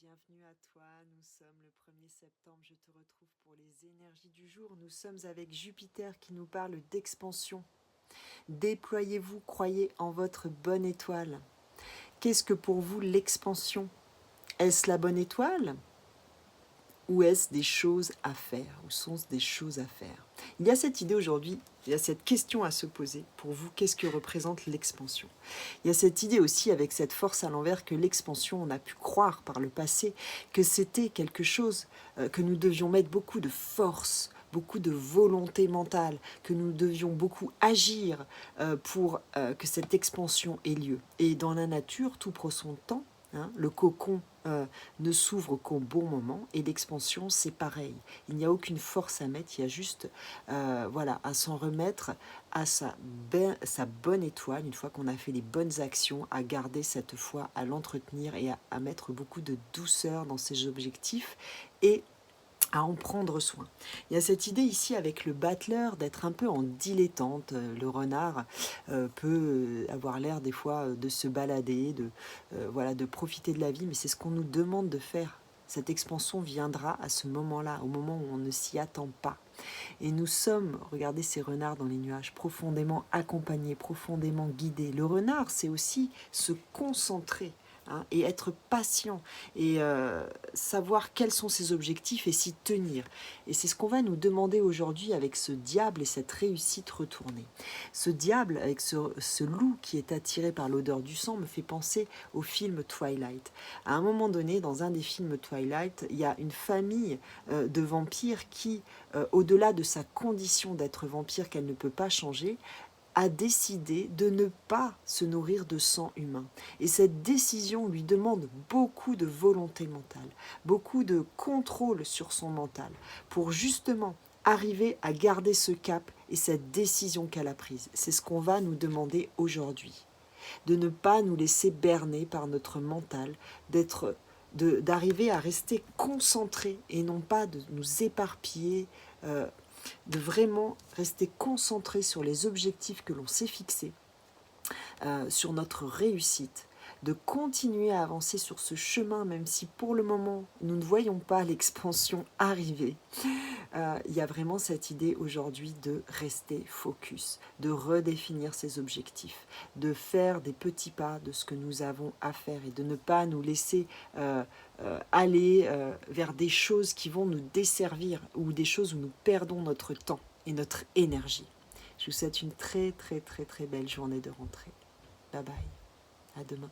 bienvenue à toi. Nous sommes le 1er septembre, je te retrouve pour les énergies du jour. Nous sommes avec Jupiter qui nous parle d'expansion. Déployez-vous, croyez en votre bonne étoile. Qu'est-ce que pour vous l'expansion? Est-ce la bonne étoile? Ou est-ce des choses à faire? Ou sont-ce des choses à faire? Il y a cette idée aujourd'hui, il y a cette question à se poser. Pour vous, qu'est-ce que représente l'expansion? Il y a cette idée aussi avec cette force à l'envers que l'expansion, on a pu croire par le passé que c'était quelque chose que nous devions mettre beaucoup de force, beaucoup de volonté mentale, que nous devions beaucoup agir pour que cette expansion ait lieu. Et dans la nature, tout prend son temps. Le cocon ne s'ouvre qu'au bon moment et l'expansion c'est pareil. Il n'y a aucune force à mettre, il y a juste à s'en remettre à sa bonne étoile, une fois qu'on a fait les bonnes actions, à garder cette foi, à l'entretenir et à mettre beaucoup de douceur dans ses objectifs et à en prendre soin. Il y a cette idée ici avec le battleur d'être un peu en dilettante. Le renard peut avoir l'air des fois de se balader, de profiter de la vie, mais c'est ce qu'on nous demande de faire. Cette expansion viendra à ce moment-là, au moment où on ne s'y attend pas. Et nous sommes, regardez ces renards dans les nuages, profondément accompagnés, profondément guidés. Le renard, c'est aussi se concentrer. Et être patient et savoir quels sont ses objectifs et s'y tenir. Et c'est ce qu'on va nous demander aujourd'hui avec ce diable et cette réussite retournée. Ce diable, avec ce loup qui est attiré par l'odeur du sang, me fait penser au film Twilight. À un moment donné, dans un des films Twilight, il y a une famille de vampires qui, au-delà de sa condition d'être vampire qu'elle ne peut pas changer, a décidé de ne pas se nourrir de sang humain. Et cette décision lui demande beaucoup de volonté mentale, beaucoup de contrôle sur son mental, pour justement arriver à garder ce cap et cette décision qu'elle a prise. C'est ce qu'on va nous demander aujourd'hui, de ne pas nous laisser berner par notre mental, d'arriver à rester concentrés et non pas de nous éparpiller, de vraiment rester concentré sur les objectifs que l'on s'est fixés, sur notre réussite, de continuer à avancer sur ce chemin, même si pour le moment nous ne voyons pas l'expansion arriver. Il y a vraiment cette idée aujourd'hui de rester focus, de redéfinir ses objectifs, de faire des petits pas de ce que nous avons à faire et de ne pas nous laisser aller vers des choses qui vont nous desservir ou des choses où nous perdons notre temps et notre énergie. Je vous souhaite une très très très très belle journée de rentrée. Bye bye, à demain.